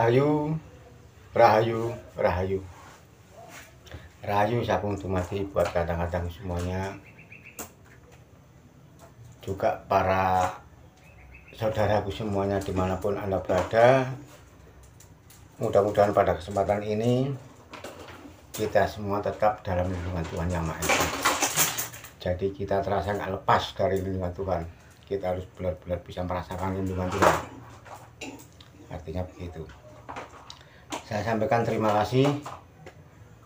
Rahayu, rahayu, rahayu. Rahayu saking dumadi buat kadang-kadang semuanya. Juga para saudaraku semuanya dimanapun Anda berada. Mudah-mudahan pada kesempatan ini kita semua tetap dalam lindungan Tuhan Yang Maha Esa. Jadi kita terasa nggak lepas dari lindungan Tuhan. Kita harus benar-benar bisa merasakan lindungan Tuhan. Artinya begitu. Saya sampaikan terima kasih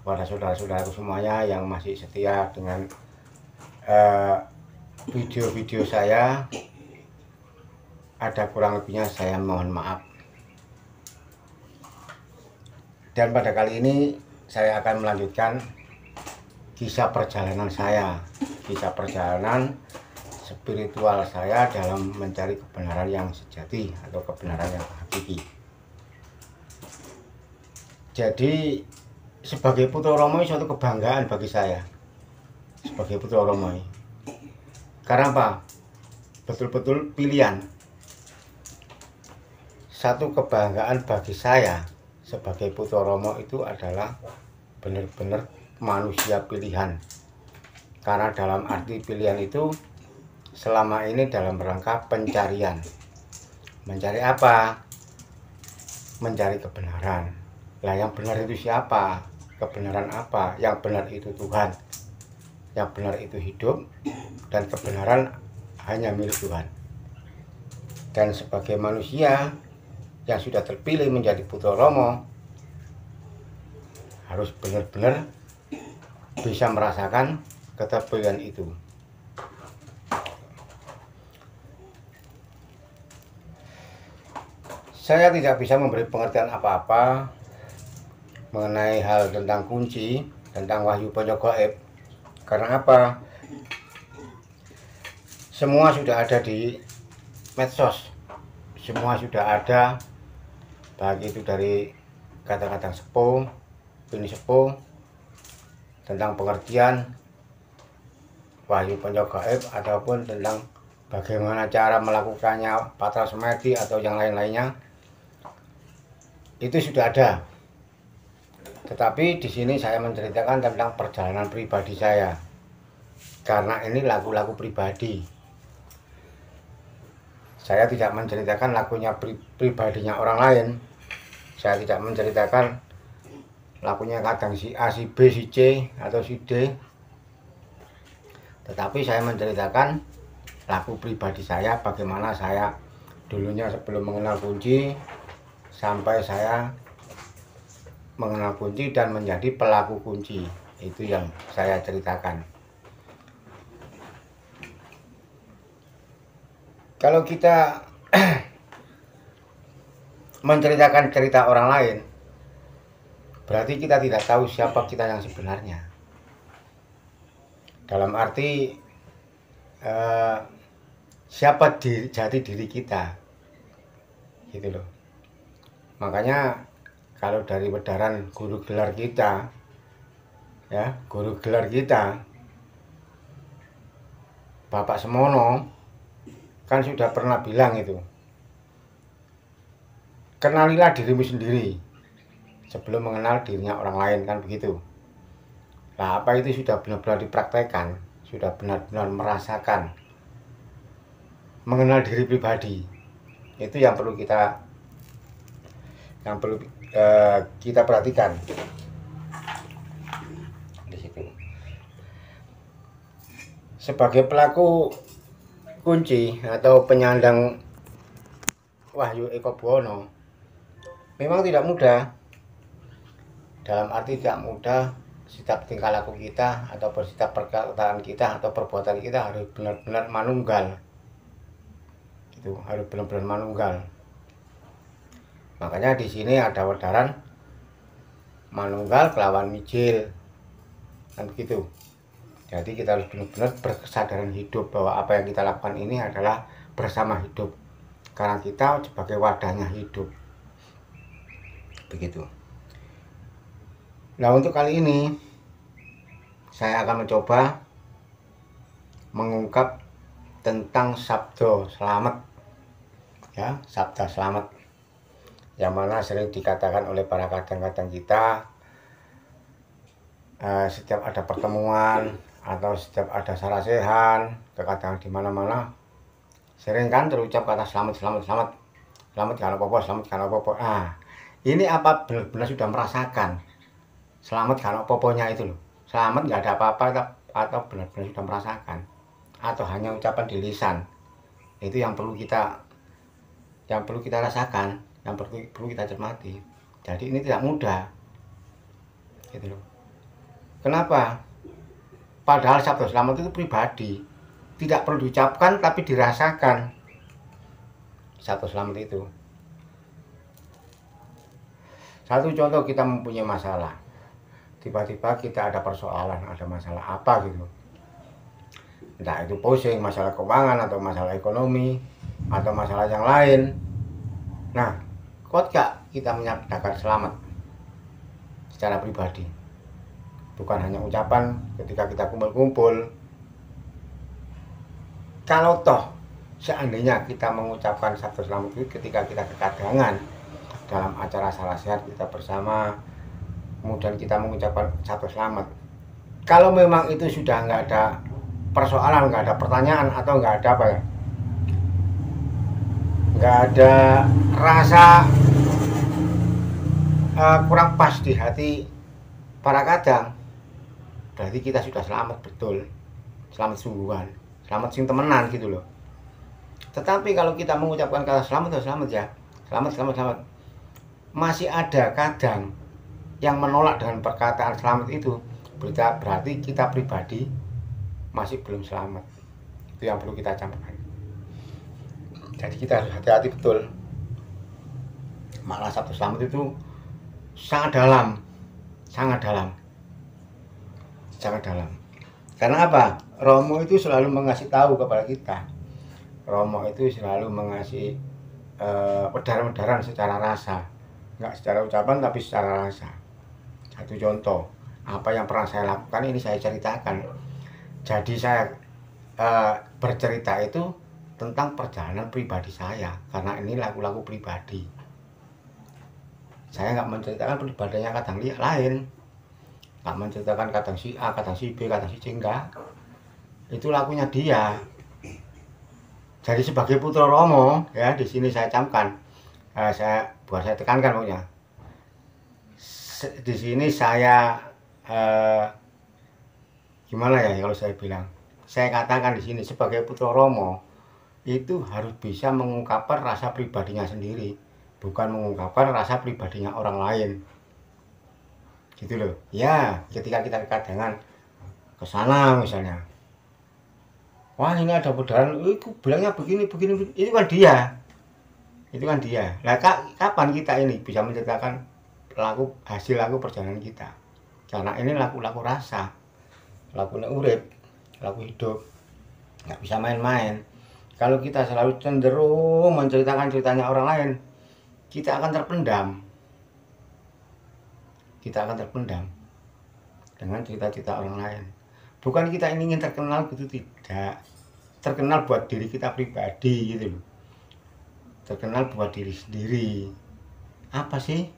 kepada saudara-saudaraku semuanya yang masih setia dengan video-video saya. Ada kurang lebihnya saya mohon maaf. Dan pada kali ini saya akan melanjutkan kisah perjalanan saya, kisah perjalanan spiritual saya dalam mencari kebenaran yang sejati atau kebenaran yang hakiki. Jadi sebagai putra Romo suatu kebanggaan bagi saya sebagai putra Romo. Karena apa? Betul-betul pilihan. Satu kebanggaan bagi saya sebagai putra Romo itu adalah benar-benar manusia pilihan. Karena dalam arti pilihan itu selama ini dalam rangka pencarian. Mencari apa? Mencari kebenaran. Lah yang benar itu siapa? Kebenaran apa? Yang benar itu Tuhan. Yang benar itu hidup. Dan kebenaran hanya milik Tuhan. Dan sebagai manusia yang sudah terpilih menjadi putra Romo, harus benar-benar bisa merasakan keterpilihan itu. Saya tidak bisa memberi pengertian apa-apa mengenai hal tentang kunci, tentang wahyu pojok gaib. Karena apa? Semua sudah ada di medsos. Semua sudah ada, baik itu dari kata-kata sepuh, ini sepuh, tentang pengertian wahyu pojok gaib ataupun tentang bagaimana cara melakukannya, patra semedi atau yang lain-lainnya. Itu sudah ada. Tetapi di sini saya menceritakan tentang perjalanan pribadi saya. Karena ini lagu-lagu pribadi. Saya tidak menceritakan lagunya pribadinya orang lain. Saya tidak menceritakan lagunya kadang si A, si B, si C atau si D. Tetapi saya menceritakan lagu pribadi saya, bagaimana saya dulunya sebelum mengenal kunci sampai saya mengenal kunci dan menjadi pelaku kunci. Itu yang saya ceritakan. Kalau kita menceritakan cerita orang lain, berarti kita tidak tahu siapa kita yang sebenarnya. Dalam arti siapa jati diri kita, gitu loh. Makanya kalau dari edaran guru gelar kita, ya, guru gelar kita, Bapak Semono, kan sudah pernah bilang itu, kenalilah dirimu sendiri sebelum mengenal dirinya orang lain, kan begitu. Nah, apa itu sudah benar-benar dipraktekkan, sudah benar-benar merasakan, mengenal diri pribadi. Itu yang perlu kita perhatikan di situ. Sebagai pelaku kunci atau penyandang wahyu Eko Buwono, memang tidak mudah. Dalam arti tidak mudah, setiap tingkah laku kita atau setiap perkataan kita atau perbuatan kita harus benar-benar manunggal. Itu harus benar-benar manunggal. Makanya di sini ada edaran manunggal kelawan mijil, kan begitu. Jadi kita harus benar-benar berkesadaran hidup bahwa apa yang kita lakukan ini adalah bersama hidup, karena kita sebagai wadahnya hidup, begitu. Nah, untuk kali ini saya akan mencoba mengungkap tentang sabda selamat, ya, sabda selamat yang mana sering dikatakan oleh para kadang-kadang kita, setiap ada pertemuan atau setiap ada sarasehan, kadang di mana-mana sering kan terucap kata selamat, selamat, selamat, selamat kalau popo, selamat kalau popo. Ini apa benar-benar sudah merasakan selamat kalau poponya itu loh, selamat nggak ada apa-apa, atau benar-benar sudah merasakan, atau hanya ucapan di lisan? Itu yang perlu kita rasakan, yang perlu kita cermati. Jadi ini tidak mudah gitu loh. Kenapa? Padahal sabda selamat itu pribadi, tidak perlu diucapkan tapi dirasakan sabda selamat itu. Satu contoh, kita mempunyai masalah, tiba-tiba kita ada persoalan, ada masalah apa gitu, entah itu pusing, masalah keuangan atau masalah ekonomi atau masalah yang lain. Nah, kok gak kita menyatakan selamat secara pribadi, bukan hanya ucapan ketika kita kumpul-kumpul. Kalau toh seandainya kita mengucapkan sabda selamat itu ketika kita kekadangan dalam acara sarasehan kita bersama, kemudian kita mengucapkan sabda selamat, kalau memang itu sudah nggak ada persoalan, nggak ada pertanyaan, atau nggak ada apa ya, nggak ada rasa kurang pas di hati para kadang, berarti kita sudah selamat betul, selamat sungguhan, selamat sing temenan gitu loh. Tetapi kalau kita mengucapkan kata selamat, selamat ya, selamat, selamat, selamat, masih ada kadang yang menolak dengan perkataan selamat itu, berarti kita pribadi masih belum selamat. Itu yang perlu kita camkan. Jadi kita harus hati-hati betul. Makna sabda selamat itu sangat dalam, sangat dalam, sangat dalam. Karena apa? Romo itu selalu mengasih tahu kepada kita. Romo itu selalu mengasih edaran-edaran secara rasa, nggak secara ucapan tapi secara rasa. Satu contoh, apa yang pernah saya lakukan ini saya ceritakan. Jadi saya bercerita itu tentang perjalanan pribadi saya, karena ini lagu-lagu pribadi. Saya nggak menceritakan pribadinya kadang lain, nggak menceritakan kadang si A, kadang si B, kadang si C, enggak. Itu lagunya dia. Jadi sebagai putra Romo ya, di sini saya camkan, saya tekankan pokoknya. Di sini saya gimana ya kalau saya bilang, saya katakan di sini sebagai putra Romo itu harus bisa mengungkapkan rasa pribadinya sendiri, bukan mengungkapkan rasa pribadinya orang lain, gitu loh. Ya, ketika kita kekadangan ke sana misalnya, wah ini ada pedaran, itu bilangnya begini, begini, itu kan dia. Nah, kapan kita ini bisa menceritakan hasil lagu perjalanan kita? Karena ini lagu-lagu rasa, lagu urip, lagu hidup, nggak bisa main-main. Kalau kita selalu cenderung menceritakan ceritanya orang lain, kita akan terpendam. Kita akan terpendam dengan cerita-cerita orang lain. Bukan kita ini ingin terkenal gitu, tidak. Terkenal buat diri kita pribadi gitu loh. Terkenal buat diri sendiri. Apa sih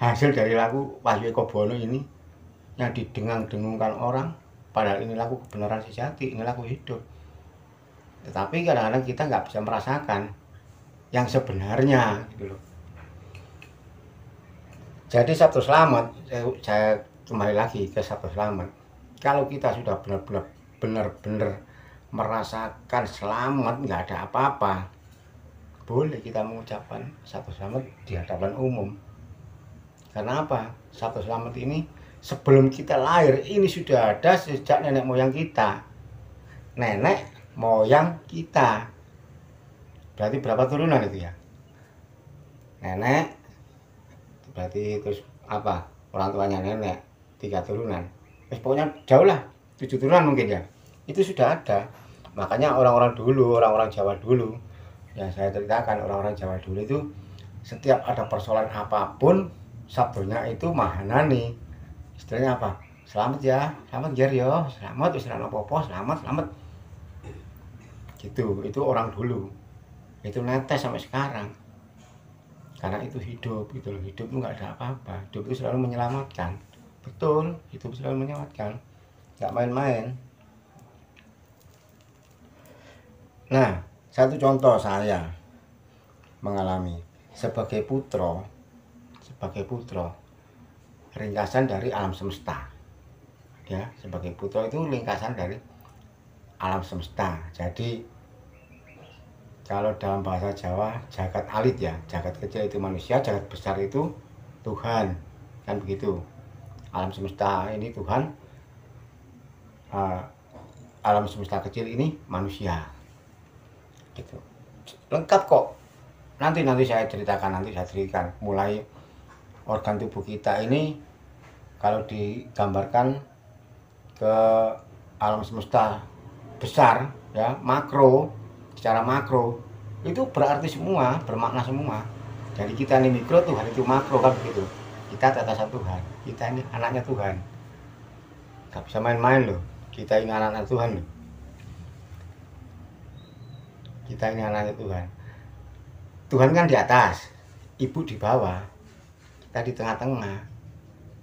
hasil dari lagu Wahyu Eko Bono ini yang didengang-dengungkan orang? Padahal ini lagu kebenaran sejati, ini lagu hidup. Tetapi kadang-kadang kita nggak bisa merasakan yang sebenarnya gitu loh. Jadi sabda selamat, saya kembali lagi ke sabda selamat. Kalau kita sudah benar-benar merasakan selamat, nggak ada apa-apa, boleh kita mengucapkan sabda selamat di hadapan umum. Karena apa? Sabda selamat ini sebelum kita lahir ini sudah ada sejak nenek moyang kita. Nenek moyang kita. Berarti berapa turunan itu ya? Nenek, berarti terus apa? Orang tuanya nenek, 3 turunan. Pokoknya jauh lah, 7 turunan mungkin ya. Itu sudah ada. Makanya orang-orang dulu, orang-orang Jawa dulu, yang saya ceritakan, orang-orang Jawa dulu itu setiap ada persoalan apapun, sabdonya itu mahanani. Istilahnya apa? Selamat ya, selamat yo, selamat, selamat popo, selamat. Gitu, itu orang dulu. Itu netes sampai sekarang. karena itu hidup gitu loh. Hidup itu nggak ada apa-apa, hidup itu selalu menyelamatkan. Betul, hidup selalu menyelamatkan, nggak main-main. Nah, satu contoh saya mengalami sebagai putra, ringkasan dari alam semesta. Ya, sebagai putra itu ringkasan dari alam semesta. Jadi kalau dalam bahasa Jawa, jagat alit ya, jagat kecil itu manusia, jagat besar itu Tuhan, kan begitu. Alam semesta ini Tuhan, alam semesta kecil ini manusia. Gitu. Lengkap kok. Nanti saya ceritakan, mulai organ tubuh kita ini kalau digambarkan ke alam semesta besar ya, makro, secara makro itu berarti semua, bermakna semua. Jadi kita ini mikro, Tuhan itu makro, kan begitu. Kita tatasan Tuhan, kita ini anaknya Tuhan. Gak bisa main-main loh, kita ini anak-anak Tuhan loh. Kita ini anaknya Tuhan. Tuhan kan di atas, ibu di bawah, kita di tengah-tengah,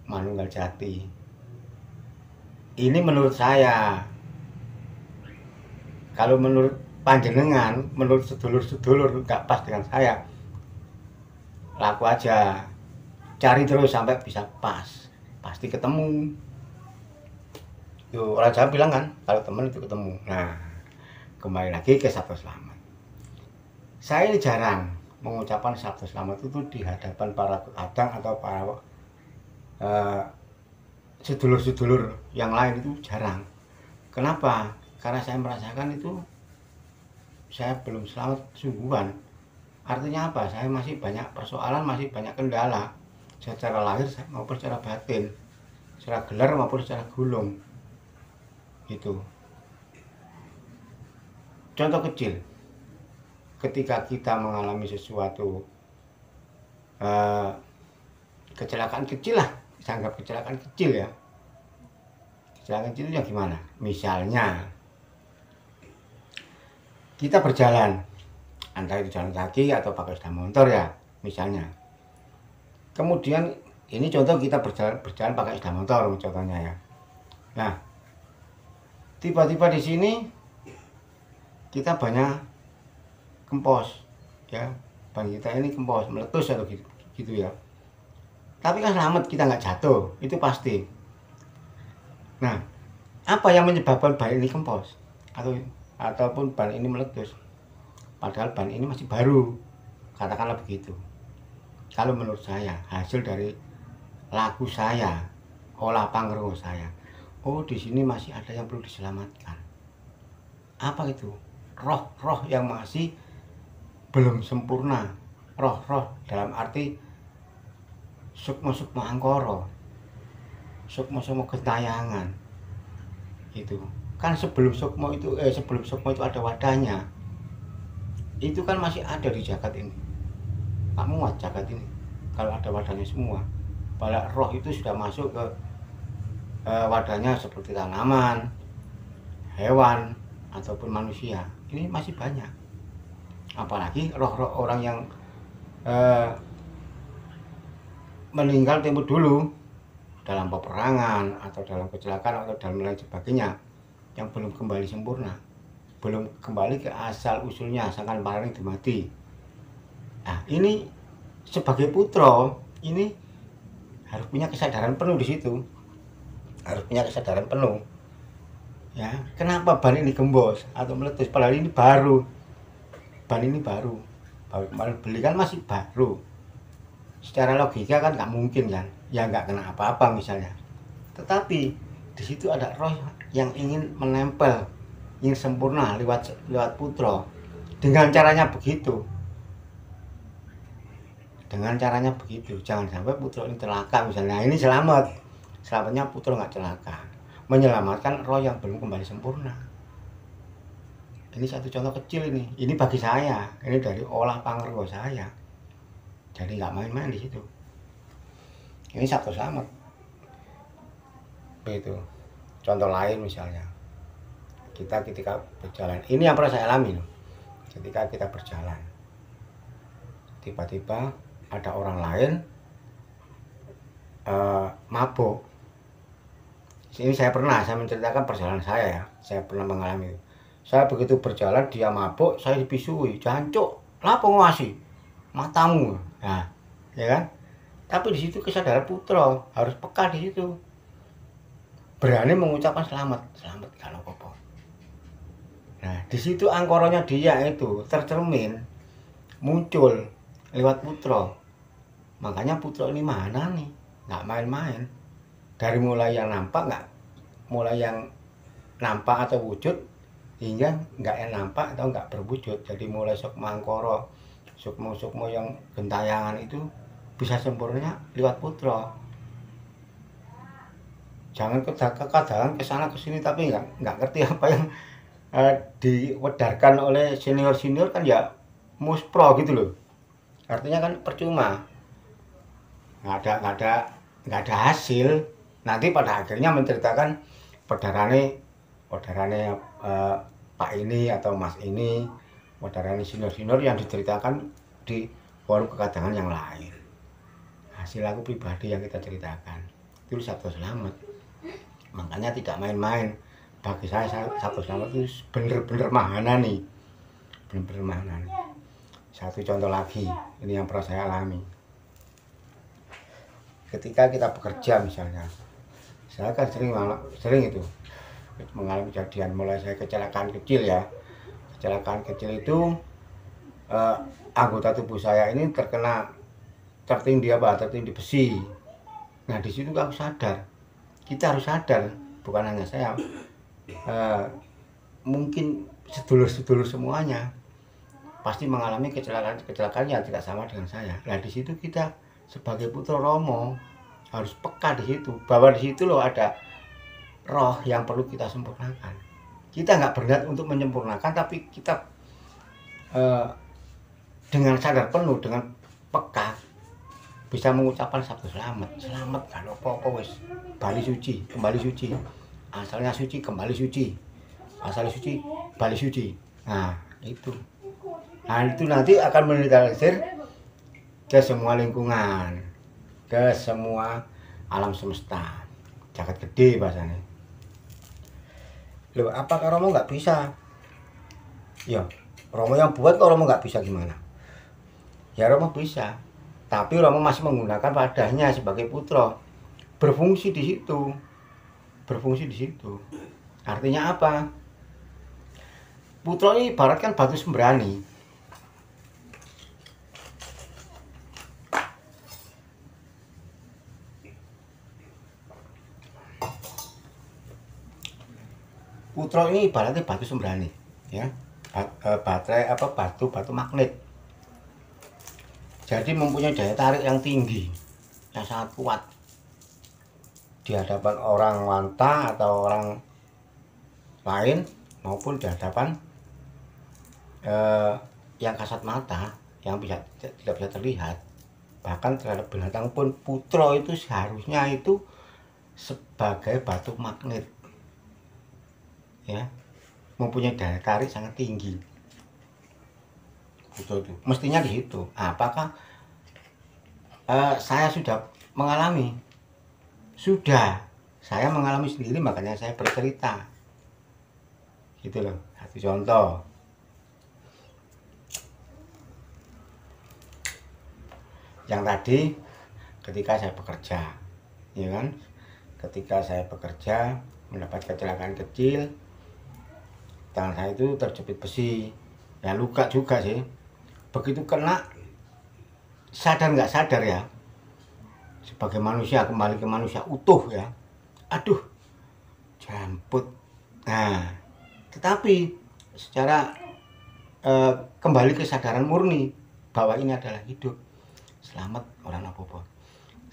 manunggal jati. Ini menurut saya. Kalau menurut panjenengan, menurut sedulur-sedulur nggak pas dengan saya, laku aja, cari terus sampai bisa pas, pasti ketemu. Yo, orang Jawa bilang kan, kalau teman itu ketemu. Nah, kembali lagi ke Sabda Selamat. Saya ini jarang mengucapkan Sabda Selamat itu di hadapan para kadang atau para sedulur-sedulur yang lain, itu jarang. Kenapa? Karena saya merasakan itu saya belum selamat sungguhan. Artinya apa? Saya masih banyak persoalan, masih banyak kendala secara lahir maupun secara batin, secara gelar maupun secara gulung. Gitu. Contoh kecil, ketika kita mengalami sesuatu kecelakaan kecil lah, saya anggap kecelakaan kecil ya. Kecelakaan kecil itu ya gimana? Misalnya kita berjalan, entah itu jalan kaki atau pakai sepeda motor ya, misalnya. Kemudian ini contoh kita berjalan pakai sepeda motor contohnya ya. Nah, tiba-tiba di sini kita banyak kempos ya, ban kita ini kempos, meletus atau gitu ya. Tapi kan selamat, kita nggak jatuh, itu pasti. Nah, apa yang menyebabkan ban ini kempos ataupun ban ini meletus? Padahal ban ini masih baru, katakanlah begitu. Kalau menurut saya, hasil dari laku saya, olah pangrengo saya, oh di sini masih ada yang perlu diselamatkan. Apa itu? Roh-roh yang masih belum sempurna. Roh-roh dalam arti sukma-sukma angkoro, sukma-sukma gentayangan. Itu kan sebelum sukma itu ada wadahnya. Itu kan masih ada di jagat ini. Tak muat jagat ini kalau ada wadahnya semua. Padahal roh itu sudah masuk ke wadahnya seperti tanaman, hewan, ataupun manusia. Ini masih banyak. Apalagi roh-roh orang yang meninggal tempo dulu dalam peperangan atau dalam kecelakaan atau dalam lain sebagainya, yang belum kembali sempurna, belum kembali ke asal usulnya, sangkan paring dimati. Nah, ini sebagai putra ini harus punya kesadaran penuh di situ, harus punya kesadaran penuh. Ya, kenapa ban ini gembos atau meletus? Padahal ini baru, ban ini baru kemarin beli, kan masih baru. Secara logika kan nggak mungkin kan, ya nggak kena apa-apa misalnya. Tetapi di situ ada roh yang ingin menempel, ingin sempurna lewat putra, dengan caranya begitu. Dengan caranya begitu, jangan sampai putra ini celaka misalnya. Ini selamatnya putra nggak celaka, menyelamatkan roh yang belum kembali sempurna. Ini satu contoh kecil ini bagi saya, ini dari olah pangrengo saya. Jadi nggak main-main di situ. Ini Sabda Selamat. Begitu. Contoh lain misalnya, kita ketika berjalan, ini yang pernah saya alami loh. Ketika kita berjalan, tiba-tiba ada orang lain mabuk. Ini saya menceritakan perjalanan saya ya, saya pernah mengalami itu. Saya begitu berjalan, dia mabuk, saya dipisui, jancuk, lapo ngawasi, matamu, nah, ya kan? Tapi di situ kesadaran putra harus peka di situ, berani mengucapkan selamat, selamat kalau apa. Nah, di situ angkoronya dia itu tercermin, muncul lewat putra. Makanya putra ini mana nih, nggak main-main. Dari mulai yang nampak atau wujud hingga nggak nampak atau nggak berwujud. Jadi mulai sukma angkoro, sukmo yang gentayangan itu bisa sempurna lewat putra. Jangan kadang kesana kesini tapi nggak ngerti apa yang diwedarkan oleh senior kan ya muspro gitu loh. Artinya kan percuma, nggak ada hasil. Nanti pada akhirnya menceritakan saudarane Pak ini atau Mas ini, saudarane senior yang diceritakan di warung kegadangan yang lain. Hasil aku pribadi yang kita ceritakan itu Sabto Slamet. Makanya tidak main-main. Bagi saya Sabto Slamet itu bener-bener mahana nih, bener-bener mahana nih. Satu contoh lagi, ini yang pernah saya alami. Ketika kita bekerja misalnya, saya kan sering itu mengalami kejadian. Mulai saya kecelakaan kecil ya, kecelakaan kecil itu anggota tubuh saya ini tertindih besi. Nah di situ aku sadar, kita harus sadar, bukan hanya saya, mungkin sedulur semuanya pasti mengalami kecelakaan yang tidak sama dengan saya. Nah di situ kita sebagai putra Romo harus peka di situ, bahwa di situ loh ada roh yang perlu kita sempurnakan. Kita nggak berniat untuk menyempurnakan, tapi kita dengan sadar penuh, dengan peka bisa mengucapkan Sabto Slamet, selamat kalau apa-apa wis bali suci, kembali suci. Asalnya suci, kembali suci. Asal suci, bali suci. Nah, itu. Nah, itu nanti akan menetralisir ke semua lingkungan, ke semua alam semesta, jagat gede bahasanya. Loh, apakah Romo nggak bisa? Ya, Romo yang buat kok Romo nggak bisa gimana? Ya Romo bisa, tapi Romo masih menggunakan wadahnya sebagai putra, berfungsi di situ, Artinya apa? Putra ini ibaratkan batu sembrani. Putra ini ibaratnya batu sembrani, ya, batu magnet. Jadi mempunyai daya tarik yang tinggi, yang sangat kuat di hadapan orang wanta atau orang lain, maupun di hadapan yang kasat mata, yang tidak bisa terlihat. Bahkan terhadap binatang pun putra itu seharusnya itu sebagai batu magnet, ya, mempunyai daya tarik sangat tinggi. Itu mestinya di situ. Apakah saya sudah mengalami? Sudah, saya mengalami sendiri, makanya saya bercerita. Gitu loh, satu contoh. Yang tadi ketika saya bekerja, ya kan? Ketika saya bekerja mendapat kecelakaan kecil, tangan saya itu terjepit besi, ya luka juga sih. Begitu kena, sadar nggak sadar ya, sebagai manusia kembali ke manusia utuh ya, aduh jamput. Nah tetapi secara kembali kesadaran murni bahwa ini adalah hidup, selamat orang apa-apa.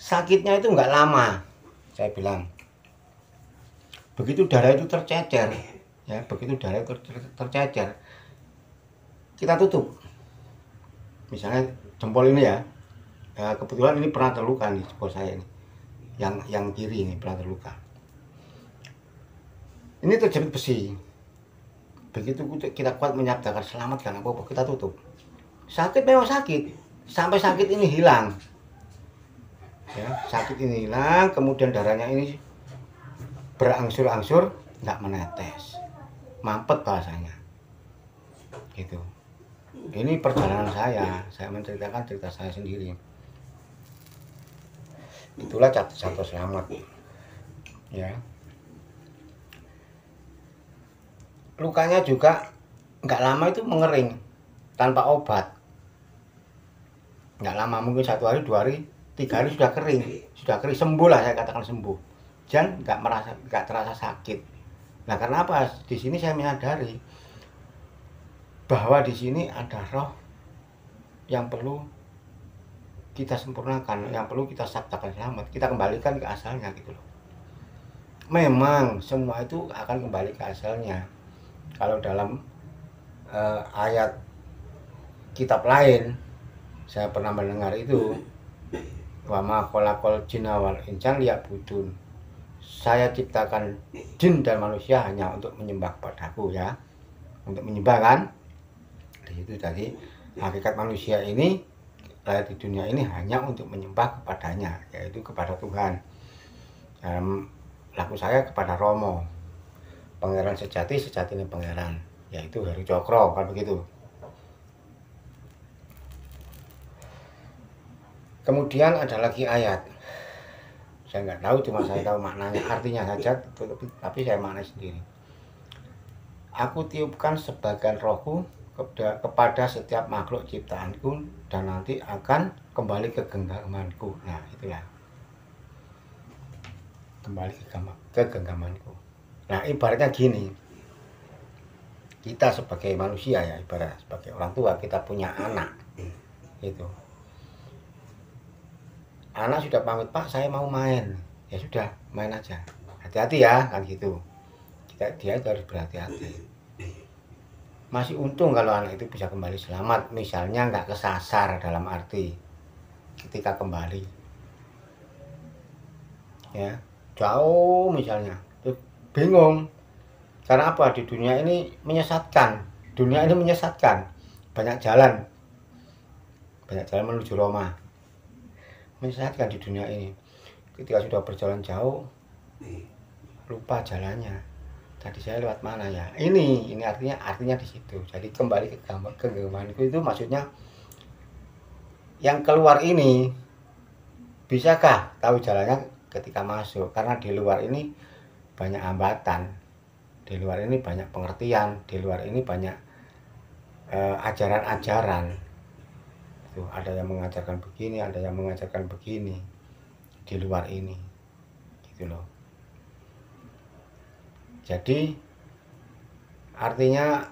Sakitnya itu nggak lama, saya bilang. Begitu darah itu tercecer, ya, begitu darah itu tercecer, kita tutup. Misalnya jempol ini ya, kebetulan ini pernah terluka nih, jempol saya ini, yang kiri ini pernah terluka. Ini terjepit besi. Begitu kita kuat menyatakan selamat karena apa, kita tutup. Sakit memang sakit, sampai sakit ini hilang. Ya, sakit ini hilang, kemudian darahnya ini berangsur-angsur nggak menetes, mampet bahasanya gitu. Ini perjalanan saya menceritakan cerita saya sendiri. Itulah Sabto Slamet ya. Lukanya juga nggak lama itu mengering tanpa obat, nggak lama, mungkin 1 hari 2 hari 3 hari sudah kering sembuh lah, saya katakan sembuh, dan nggak terasa sakit. Nah, karena apa? Di sini saya menyadari bahwa di sini ada roh yang perlu kita sempurnakan, yang perlu kita sabdakan selamat, kita kembalikan ke asalnya gitu loh. Memang semua itu akan kembali ke asalnya. Kalau dalam ayat kitab lain saya pernah mendengar itu, wa ma khalaqal jinna wal insa liya'budun. Saya ciptakan jin dan manusia hanya untuk menyembah padaku ya. Untuk menyembah kan? Di situ tadi hakikat manusia ini lahir di dunia ini hanya untuk menyembah kepadanya, yaitu kepada Tuhan. Dalam laku saya kepada Romo, pangeran sejati ini pangeran, yaitu Heru Cokro, kan begitu. Kemudian ada lagi ayat, saya nggak tahu, cuma saya tahu maknanya, artinya saja, tapi saya maknai sendiri. Aku tiupkan sebagian rohku kepada setiap makhluk ciptaanku, dan nanti akan kembali ke genggamanku. Nah, itulah kembali ke genggamanku. Nah, ibaratnya gini, kita sebagai manusia ya, ibarat sebagai orang tua, kita punya anak itu. Anak sudah pamit, Pak saya mau main, ya sudah main aja, hati-hati ya kan gitu. Dia harus berhati-hati. Masih untung kalau anak itu bisa kembali selamat, misalnya nggak kesasar, dalam arti ketika kembali ya jauh misalnya, tuh bingung karena apa, di dunia ini menyesatkan, banyak jalan menuju Roma, menyesatkan di dunia ini. Ketika sudah berjalan jauh lupa jalannya, tadi saya lewat mana ya, ini artinya di situ. Jadi kembali ke genggamanku itu maksudnya yang keluar ini bisakah tahu jalannya ketika masuk, karena di luar ini banyak hambatan, di luar ini banyak pengertian, di luar ini banyak ajaran-ajaran. Tuh, ada yang mengajarkan begini, ada yang mengajarkan begini di luar ini, gitu loh. Jadi artinya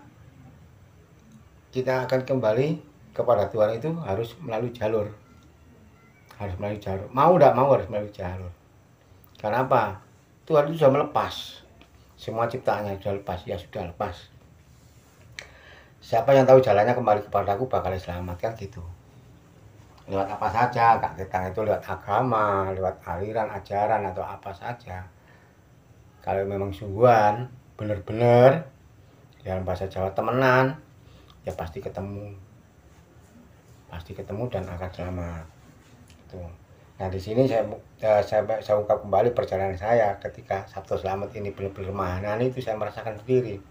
kita akan kembali kepada Tuhan itu harus melalui jalur, mau tidak mau harus melalui jalur. Karena apa? Tuhan itu sudah melepas semua ciptaannya, sudah lepas, ya sudah lepas. Siapa yang tahu jalannya kembali kepadaku bakal diselamatkan gitu. Lewat apa saja, Kak Ketang, itu lewat agama, lewat aliran, ajaran, atau apa saja. Kalau memang sungguhan, benar-benar, dalam bahasa Jawa temenan, ya pasti ketemu dan akan selamat. Gitu. Nah, di sini saya ungkap kembali perjalanan saya ketika Sabto Slamet ini benar-benar mana itu saya merasakan sendiri.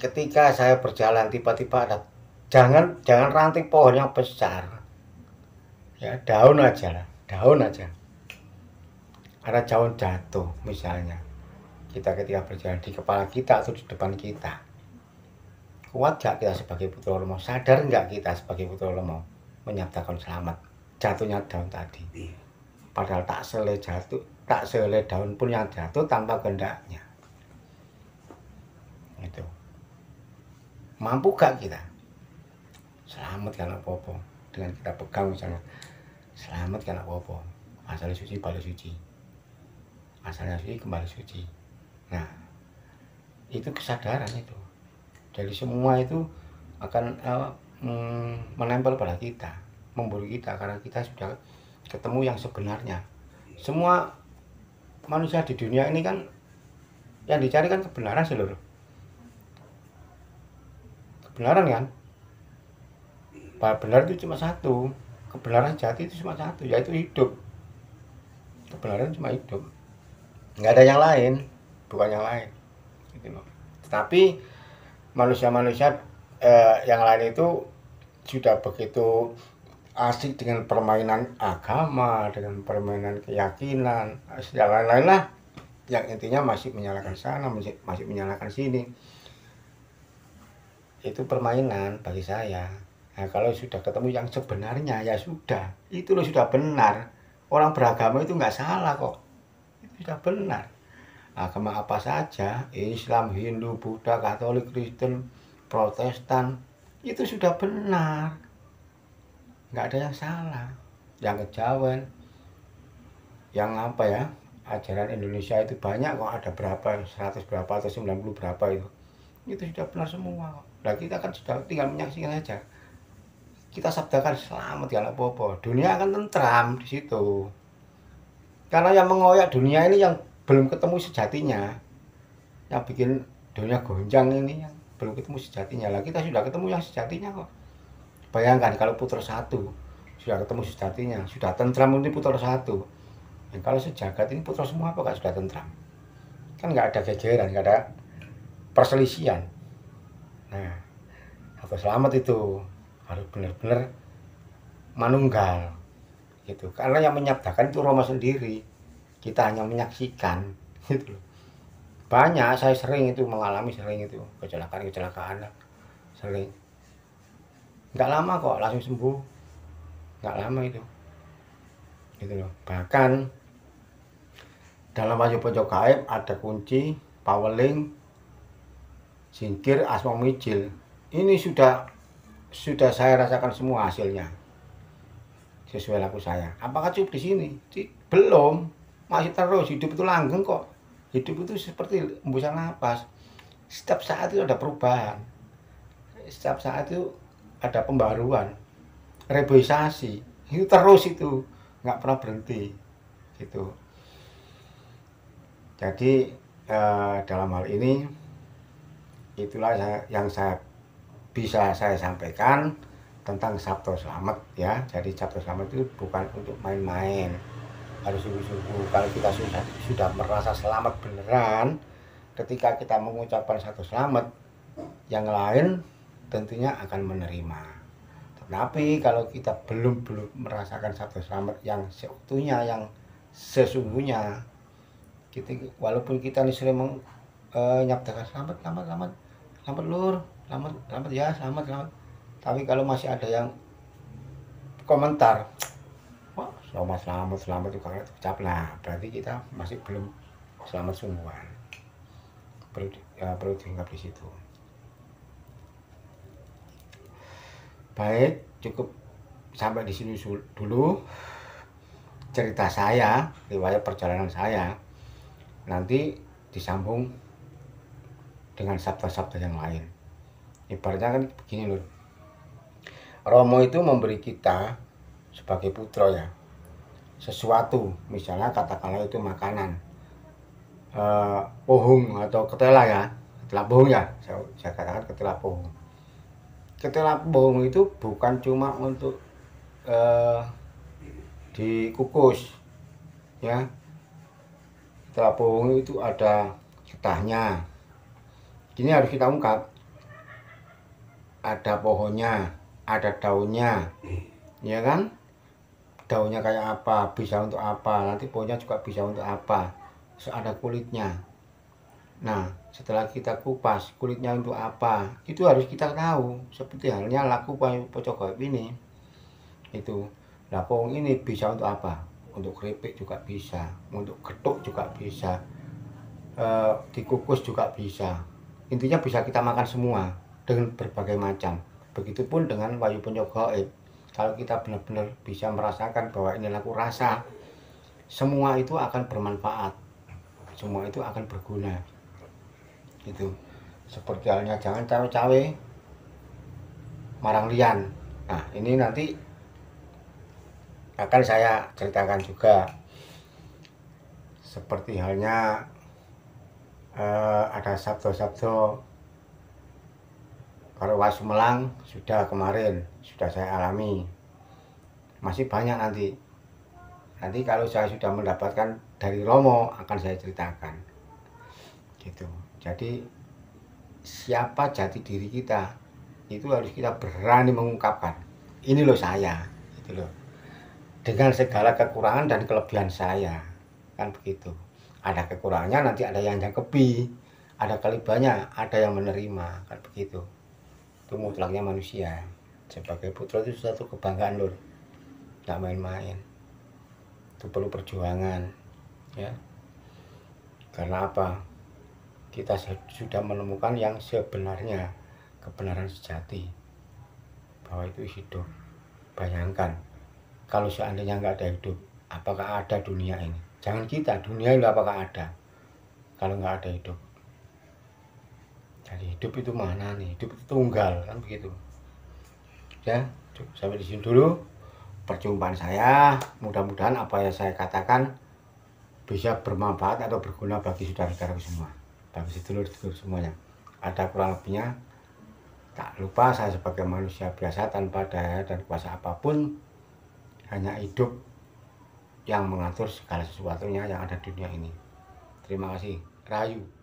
Ketika saya berjalan, tiba-tiba ada jangan ranting pohon yang besar, ya daun aja, ada daun jatuh misalnya, kita ketika berjalan di kepala kita atau di depan kita, kuat gak kita sebagai Putra Romo, sadar nggak kita sebagai Putra Romo menyabdakan selamat jatuhnya daun tadi, padahal tak selai daun pun yang jatuh tanpa kehendaknya. Itu mampu gak kita selamat karena apa-apa, dengan kita pegang misalnya, selamat karena apa-apa, asalnya suci balik suci, asalnya suci kembali suci. Nah, itu kesadaran itu, jadi semua itu akan menempel pada kita, memburu kita, karena kita sudah ketemu yang sebenarnya. Semua manusia di dunia ini kan yang dicari kan kebenaran, seluruh kebenaran kan. Benar itu cuma satu, kebenaran jati itu cuma satu, yaitu hidup. Kebenaran cuma hidup, nggak ada yang lain, bukan yang lain gitu loh. Tetapi manusia-manusia yang lain itu sudah begitu asik dengan permainan agama, dengan permainan keyakinan, yang lain-lain lah, yang intinya masih menyalahkan sana, masih menyalahkan sini. Itu permainan bagi saya. Nah, kalau sudah ketemu yang sebenarnya, ya sudah, itu loh sudah benar. Orang beragama itu nggak salah kok, itu sudah benar. Agama apa saja, Islam, Hindu, Buddha, Katolik, Kristen, Protestan, itu sudah benar, nggak ada yang salah. Yang kejawen, yang apa ya, ajaran Indonesia itu banyak kok, ada berapa, 100 berapa atau 90 berapa itu sudah benar semua kok. Nah, kita kan sudah tinggal menyaksikan saja, kita sabdakan selamat ya apa-apa, dunia akan tentram di situ. Karena yang mengoyak dunia ini yang belum ketemu sejatinya, yang bikin dunia gonjang ini yang belum ketemu sejatinya. Lah kita sudah ketemu yang sejatinya kok. Bayangkan kalau putra satu sudah ketemu sejatinya, sudah tentram ini putra satu. Ya, kalau sejagat ini putra semua apa sudah tentram? Kan nggak ada gegeran, nggak ada perselisihan. Nah, atau selamat itu harus benar-benar manunggal gitu. Karena yang menyabdakan itu Roma sendiri. Kita hanya menyaksikan gitu loh. Banyak, saya sering itu mengalami, sering itu kecelakaan sering. Nggak lama kok langsung sembuh, nggak lama itu gitu loh. Bahkan dalam wajib pojok gaib ada kunci, paweling, singkir, asma mijil. Ini sudah saya rasakan semua hasilnya sesuai laku saya. Apakah cukup di sini? Belum, masih terus. Hidup itu langgeng kok. Hidup itu seperti hembusan napas. Setiap saat itu ada perubahan, setiap saat itu ada pembaruan, reboisasi. Itu terus, itu nggak pernah berhenti gitu. Jadi dalam hal ini itulah yang bisa saya sampaikan tentang Sabto Slamet ya. Jadi Sabto Slamet itu bukan untuk main-main, harus sungguh-sungguh. Kalau kita sudah merasa selamat beneran, ketika kita mengucapkan Sabto Slamet, yang lain tentunya akan menerima. Tapi kalau kita belum merasakan Sabto Slamet yang seutuhnya, yang sesungguhnya, walaupun kita nih sering menyabdakan selamat lur, selamat ya, selamat. Tapi kalau masih ada yang komentar, wah selamat itu kalau ucap, lah berarti kita masih belum selamat sungguhan. Perlu diingat di situ. Baik, cukup sampai di sini dulu cerita saya, riwayat perjalanan saya. Nanti disambung dengan sabda-sabda yang lain. Ibaratnya kan begini loh, Romo itu memberi kita sebagai putra ya sesuatu, misalnya katakanlah itu makanan, pohung atau ketela ya, ketela pohung ya, saya katakan ketela pohung. Ketela pohung itu bukan cuma untuk dikukus ya. Ketela pohung itu ada getahnya. Ini harus kita ungkap. Ada pohonnya, ada daunnya, ya kan? Daunnya kayak apa, bisa untuk apa, nanti pohonnya juga bisa untuk apa. Terus ada kulitnya. Nah, setelah kita kupas kulitnya untuk apa, itu harus kita tahu. Seperti halnya laku pocok gaib ini. Itu, nah pohon ini bisa untuk apa? Untuk keripik juga bisa, untuk getuk juga bisa, dikukus juga bisa. Intinya bisa kita makan semua dengan berbagai macam. Begitupun dengan wayu pocok gaib. Kalau kita benar-benar bisa merasakan bahwa ini laku rasa, semua itu akan bermanfaat, semua itu akan berguna. Itu seperti halnya jangan cawe-cawe marang lian. Nah, ini nanti akan saya ceritakan juga. Seperti halnya ada sabdo-sabdo Kalau Wasumelang sudah kemarin, sudah saya alami. Masih banyak nanti. Nanti kalau saya sudah mendapatkan dari Romo akan saya ceritakan. Gitu. Jadi siapa jati diri kita itu harus kita berani mengungkapkan. Ini loh saya, gitu loh. Dengan segala kekurangan dan kelebihan saya. Kan begitu. Ada kekurangannya nanti ada yang jangkepi, ada kelebihannya, ada yang menerima, kan begitu. Itu mutlaknya manusia. Sebagai putra itu suatu kebanggaan lur, nggak main-main. Itu perlu perjuangan, ya. Karena apa? Kita sudah menemukan yang sebenarnya, kebenaran sejati, bahwa itu hidup. Bayangkan kalau seandainya nggak ada hidup, apakah ada dunia ini? Jangan kita, dunia ini apakah ada kalau nggak ada hidup? Jadi hidup itu mana nih? Hidup itu tunggal, kan begitu. Ya, sampai di sini dulu perjumpaan saya. Mudah-mudahan apa yang saya katakan bisa bermanfaat atau berguna bagi saudara-saudara semua, bagi sedulur-sedulur semuanya. Ada kurang lebihnya, tak lupa saya sebagai manusia biasa tanpa daya dan kuasa apapun, hanya hidup yang mengatur segala sesuatunya yang ada di dunia ini. Terima kasih. Rahayu.